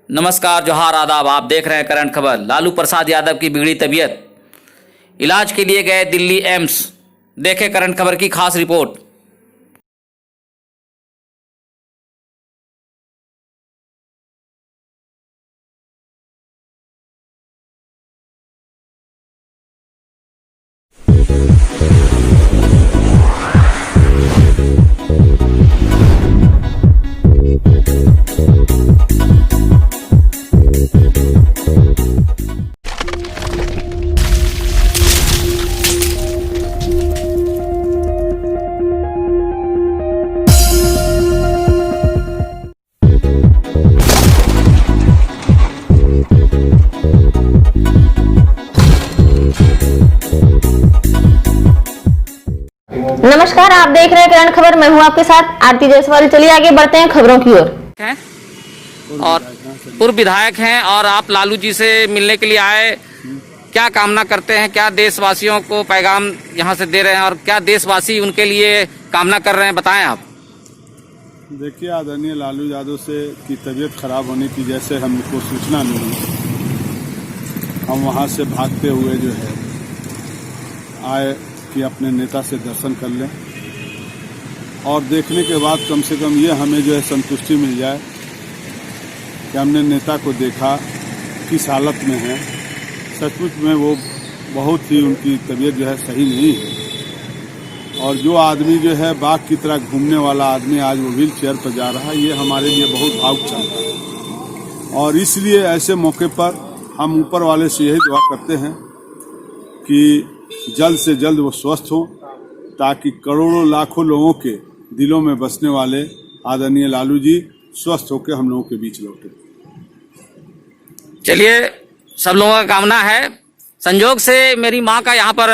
नमस्कार, जोहार, आदाब। आप देख रहे हैं करंट खबर। लालू प्रसाद यादव की बिगड़ी तबीयत, इलाज के लिए गए दिल्ली एम्स। देखें करंट खबर की खास रिपोर्ट। नमस्कार, आप देख रहे हैं करंट खबर। मैं हूं आपके साथ आरती जायसवाल। चलिए आगे बढ़ते हैं खबरों की ओर। हैं और पूर्व विधायक हैं और आप लालू जी से मिलने के लिए आए। क्या कामना करते हैं, क्या देशवासियों को पैगाम यहां से दे रहे हैं और क्या देशवासी उनके लिए कामना कर रहे हैं, बताएं आप। देखिए, आदरणीय लालू यादव से की तबीयत खराब होने की जैसे हमको सूचना मिली, हम वहां से भागते हुए जो है आए कि अपने नेता से दर्शन कर लें और देखने के बाद कम से कम ये हमें जो है संतुष्टि मिल जाए कि हमने नेता को देखा किस हालत में है। सचमुच में वो बहुत ही उनकी तबीयत जो है सही नहीं है और जो आदमी जो है बाघ की तरह घूमने वाला आदमी आज वो व्हील चेयर पर जा रहा है, ये हमारे लिए बहुत भावुक क्षण है। और इसलिए ऐसे मौके पर हम ऊपर वाले से यही दुआ करते हैं कि जल्द से जल्द वो स्वस्थ हो, ताकि करोड़ों लाखों लोगों के दिलों में बसने वाले आदरणीय लालू जी स्वस्थ होकर हम लोगों के बीच लौटे। चलिए, सब लोगों का कामना है। संजोग से मेरी माँ का यहाँ पर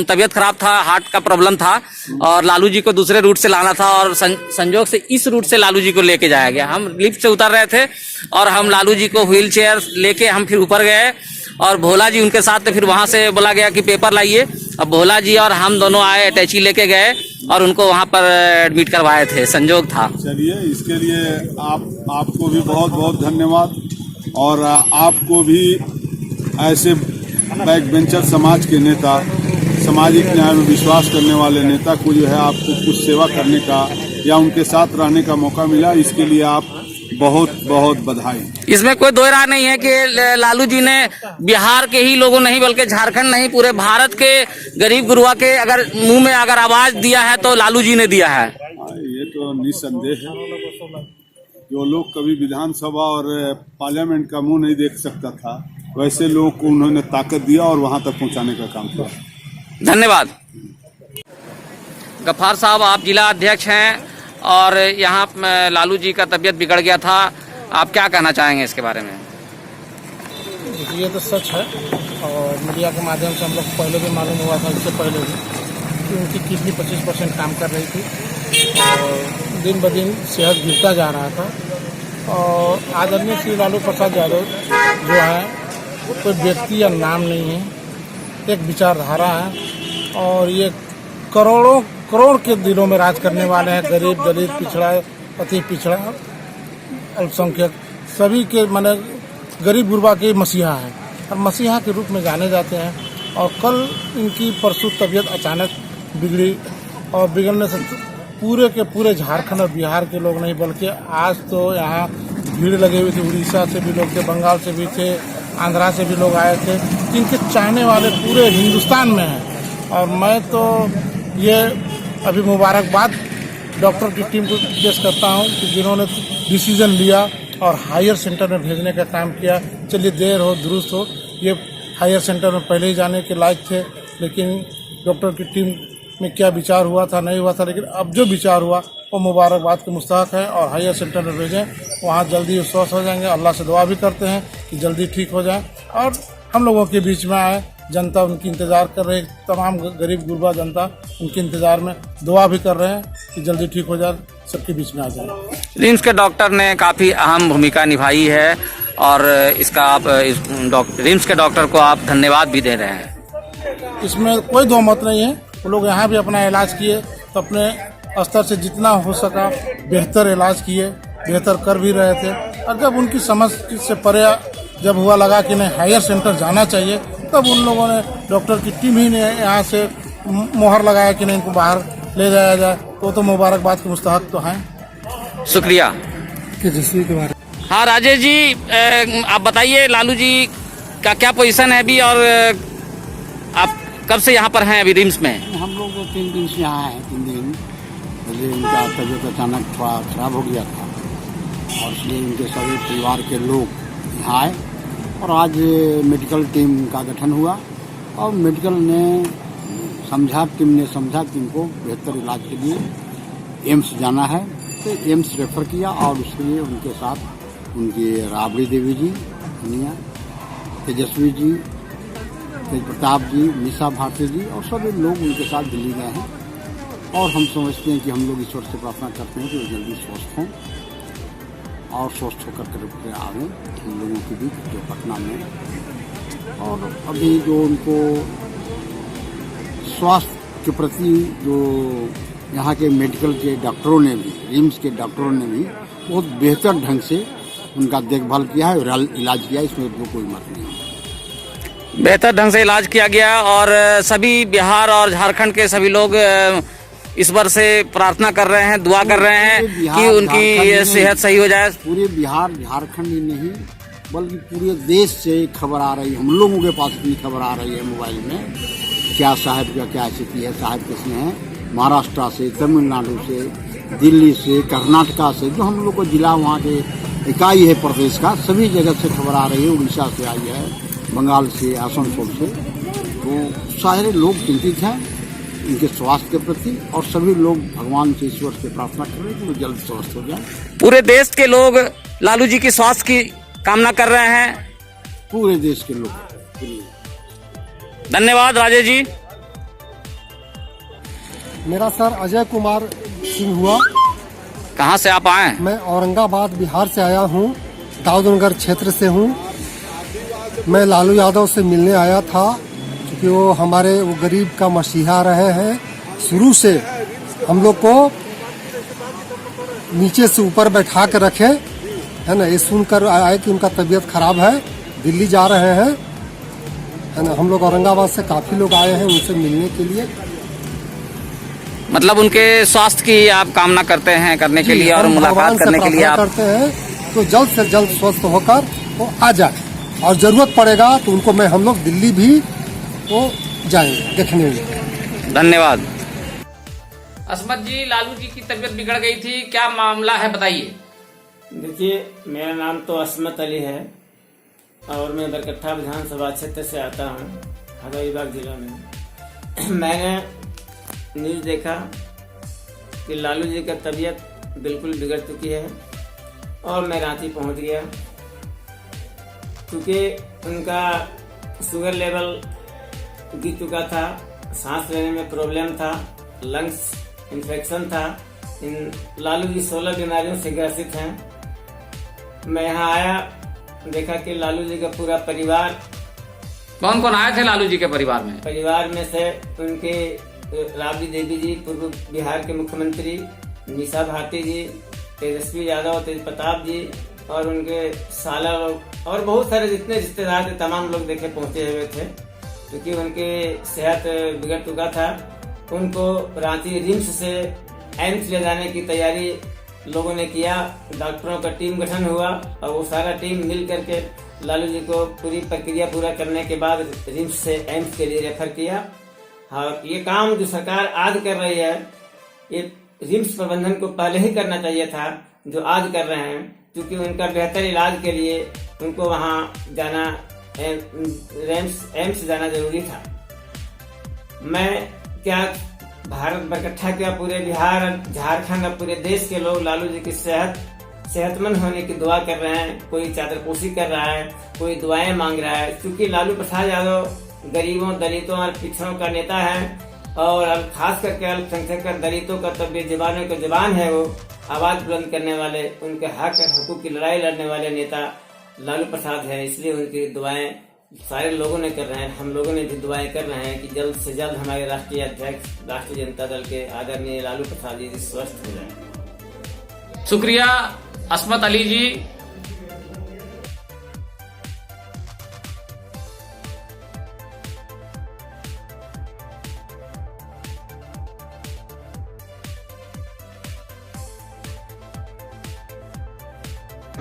तबीयत खराब था, हार्ट का प्रॉब्लम था और लालू जी को दूसरे रूट से लाना था और संजोग से इस रूट से लालू जी को लेके जाया गया। हम लिफ्ट से उतर रहे थे और हम लालू जी को व्हील चेयर लेके हम फिर ऊपर गए और भोला जी उनके साथ थे। फिर वहां से बोला गया कि पेपर लाइए। अब भोला जी और हम दोनों आए, अटैची लेके गए और उनको वहां पर एडमिट करवाए थे। संजोग था। चलिए, इसके लिए आपको भी बहुत बहुत धन्यवाद और आपको भी ऐसे बैक बेंचर समाज के नेता, सामाजिक न्याय में विश्वास करने वाले नेता को जो है आपको कुछ सेवा करने का या उनके साथ रहने का मौका मिला, इसके लिए आप बहुत बहुत बधाई। इसमें कोई दो राय नहीं है कि लालू जी ने बिहार के ही लोगों नहीं बल्कि झारखंड नहीं, पूरे भारत के गरीब गुरुआ के अगर मुंह में अगर आवाज दिया है तो लालू जी ने दिया है। ये तो निस्संदेह है। जो लोग कभी विधानसभा और पार्लियामेंट का मुंह नहीं देख सकता था, वैसे लोगों को उन्होंने ताकत दिया और वहां तक पहुंचाने का काम किया। धन्यवाद। गफ्फार साहब, आप जिला अध्यक्ष हैं और यहाँ लालू जी का तबीयत बिगड़ गया था, आप क्या कहना चाहेंगे इसके बारे में? ये तो सच है और मीडिया के माध्यम से हम लोग पहले भी मालूम हुआ था, इससे पहले भी, कि उनकी किडनी 25% काम कर रही थी और दिन ब दिन सेहत गिरता जा रहा था। और आदरणीय श्री लालू प्रसाद यादव जो है कोई व्यक्ति या नाम नहीं है, एक विचारधारा है और ये करोड़ के दिलों में राज करने वाले हैं। गरीब, दलित, पिछड़ा, अति पिछड़ा, अल्पसंख्यक, सभी के माने गरीब गुरबा के मसीहा है और मसीहा के रूप में जाने जाते हैं। और कल इनकी परसों तबीयत अचानक बिगड़ी और बिगड़ने से पूरे के पूरे झारखंड और बिहार के लोग नहीं बल्कि आज तो यहाँ भीड़ लगे हुए थे। उड़ीसा से भी लोग थे, बंगाल से भी थे, आंध्रा से भी लोग आए थे। इनके चाहने वाले पूरे हिंदुस्तान में हैं और मैं तो ये अभी मुबारकबाद डॉक्टर की टीम को पेश करता हूं कि जिन्होंने डिसीजन लिया और हायर सेंटर में भेजने का काम किया। चलिए, देर हो दुरुस्त हो, ये हायर सेंटर में पहले ही जाने के लायक थे, लेकिन डॉक्टर की टीम में क्या विचार हुआ था नहीं हुआ था, लेकिन अब जो विचार हुआ वो मुबारकबाद के मुस्तहक है और हायर सेंटर में भेजें, वहाँ जल्दी स्वस्थ हो जाएंगे। अल्लाह से दुआ भी करते हैं कि जल्दी ठीक हो जाए और हम लोगों के बीच में आए। जनता उनकी इंतज़ार कर रही, तमाम गरीब गुरबा जनता उनके इंतज़ार में दुआ भी कर रहे हैं कि जल्दी ठीक हो जाए, सबके बीच में आ जाए। रिम्स के डॉक्टर ने काफ़ी अहम भूमिका निभाई है और इसका आप रिम्स के डॉक्टर को आप धन्यवाद भी दे रहे हैं। इसमें कोई दो मत नहीं है। वो लोग यहाँ भी अपना इलाज किए तो अपने स्तर से जितना हो सका बेहतर इलाज किए, बेहतर कर भी रहे थे। और जब उनकी समझ से परे जब हुआ लगा कि नहीं हायर सेंटर जाना चाहिए, तब उन लोगों ने डॉक्टर की टीम ही ने यहाँ से मोहर लगाया कि नहीं इनको बाहर ले जाया जाए। तो मुबारकबाद के मुस्तहक तो हैं। शुक्रिया। तेजस्वी के बारे हाँ राजेश जी, आप बताइए लालू जी का क्या पोजीशन है अभी, और आप कब से यहाँ पर हैं अभी रिम्स में? हम लोग तो 3 दिन से यहाँ हैं। 3 दिन पहले उनका तबीयत अचानक थोड़ा खराब हो गया था और इसलिए उनके सभी परिवार के लोग यहाँ आए और आज मेडिकल टीम का गठन हुआ और मेडिकल ने टीम ने समझा कि इनको बेहतर इलाज के लिए एम्स जाना है, तो एम्स रेफर किया और उसके लिए उनके साथ उनकी राबड़ी देवी जी, तेजस्वी जी, तेज प्रताप जी, निशा भारती जी और सभी लोग उनके साथ दिल्ली गए हैं। और हम समझते हैं कि हम लोग ईश्वर से प्रार्थना करते हैं कि वो जल्दी स्वस्थ हों और स्वस्थ होकर के आवें हम लोगों के बीच जो पटना में। और अभी जो उनको स्वास्थ्य के प्रति जो यहाँ के मेडिकल के डॉक्टरों ने भी, रिम्स के डॉक्टरों ने भी बहुत बेहतर ढंग से उनका देखभाल किया है और इलाज किया है, इसमें तो कोई मत नहीं। बेहतर ढंग से इलाज किया गया और सभी बिहार और झारखंड के सभी लोग ईश्वर से प्रार्थना कर रहे हैं, दुआ कर रहे हैं कि उनकी सेहत सही हो जाए। पूरे बिहार झारखंड ही नहीं बल्कि पूरे देश से खबर आ रही है, हम लोगों के पास भी खबर आ रही है मोबाइल में, क्या साहब का क्या स्थिति है, साहब किसने है, महाराष्ट्र से, तमिलनाडु से, दिल्ली से, कर्नाटका से, जो हम लोग को जिला वहाँ के इकाई है प्रदेश का, सभी जगह से खबर आ रही है। उड़ीसा से आई है, बंगाल से, आसनसोल से, तो सारे लोग चिंतित हैं इनके स्वास्थ्य के प्रति और सभी लोग भगवान से, ईश्वर से प्रार्थना कर रहे हैं कि वो जल्द स्वस्थ हो जाए। पूरे देश के लोग लालू जी की स्वास्थ्य की कामना कर रहे हैं, पूरे देश के लोग। धन्यवाद राजेश जी। मेरा सर अजय कुमार सिंह हुआ। कहाँ से आप आए? मैं औरंगाबाद बिहार से आया हूँ, दाऊदनगर क्षेत्र से हूँ। मैं लालू यादव से मिलने आया था क्योंकि वो गरीब का मसीहा रहे हैं। शुरू से हम लोग को नीचे से ऊपर बैठा के रखे है ना। ये सुनकर आए कि उनका तबीयत खराब है, दिल्ली जा रहे हैं है ना। हम लोग औरंगाबाद से काफी लोग आए हैं उनसे मिलने के लिए। मतलब उनके स्वास्थ्य की आप कामना करते हैं करने के लिए और मुलाकात करने के लिए आप करते हैं तो जल्द से जल्द स्वस्थ होकर वो आ जाए और जरूरत पड़ेगा तो उनको हम लोग दिल्ली भी वो जाएंगे देखने में। धन्यवाद। असमत जी, लालू जी की तबीयत बिगड़ गई थी, क्या मामला है बताइए? देखिए, मेरा नाम तो असमत अली है और मैं बरकट्ठा विधानसभा क्षेत्र से आता हूँ, हजारीबाग जिला में। मैंने न्यूज़ देखा कि लालू जी का तबीयत बिल्कुल बिगड़ चुकी है और मैं रांची पहुँच गया क्योंकि उनका शुगर लेवल गिर चुका था, सांस लेने में प्रॉब्लम था, लंग्स इन्फेक्शन था। इन लालू जी 16 बीमारियों से ग्रसित हैं। मैं यहाँ आया, देखा कि लालू जी का पूरा परिवार। कौन कौन आए थे लालू जी के परिवार में? परिवार में से उनके राबड़ी देवी जी, पूर्व बिहार के मुख्यमंत्री, निशा भारती जी, तेजस्वी यादव, तेज प्रताप जी और उनके साला लोग और बहुत सारे जितने रिश्तेदार थे तमाम लोग देखे पहुंचे हुए थे क्योंकि उनके सेहत बिगड़ चुका था। उनको रांची रिम्स से एम्स ले जाने की तैयारी लोगों ने किया। डॉक्टरों का टीम गठन हुआ और वो सारा टीम मिल करके लालू जी को पूरी प्रक्रिया पूरा करने के बाद रिम्स से एम्स के लिए रेफर किया। और ये काम जो सरकार आज कर रही है, ये रिम्स प्रबंधन को पहले ही करना चाहिए था जो आज कर रहे हैं, क्योंकि उनका बेहतर इलाज के लिए उनको वहाँ जाना, एम्स जाना जरूरी था। मैं क्या भारत बरकट्ठा क्या पूरे बिहार, झारखंड और पूरे देश के लोग लालू जी की सेहतमंद होने की दुआ कर रहे हैं। कोई चादरपोशी कर रहा है, कोई दुआएं मांग रहा है, क्योंकि लालू प्रसाद यादव गरीबों, दलितों और पिछड़ों का नेता है और खास करके अल्पसंख्यक दलितों का तो बेजुबानों का जुबान है। वो आवाज बुलंद करने वाले, उनके हक और हकूक की लड़ाई लड़ने वाले नेता लालू प्रसाद है। इसलिए उनकी दुआएं सारे लोगों ने कर रहे हैं, हम लोगों ने भी दुआएं कर रहे हैं कि जल्द से जल्द हमारे राष्ट्रीय अध्यक्ष राष्ट्रीय जनता दल के आदरणीय लालू प्रसाद जी स्वस्थ हो जाए। शुक्रिया असमत अली जी,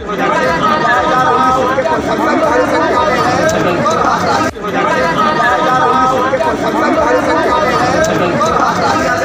2019 के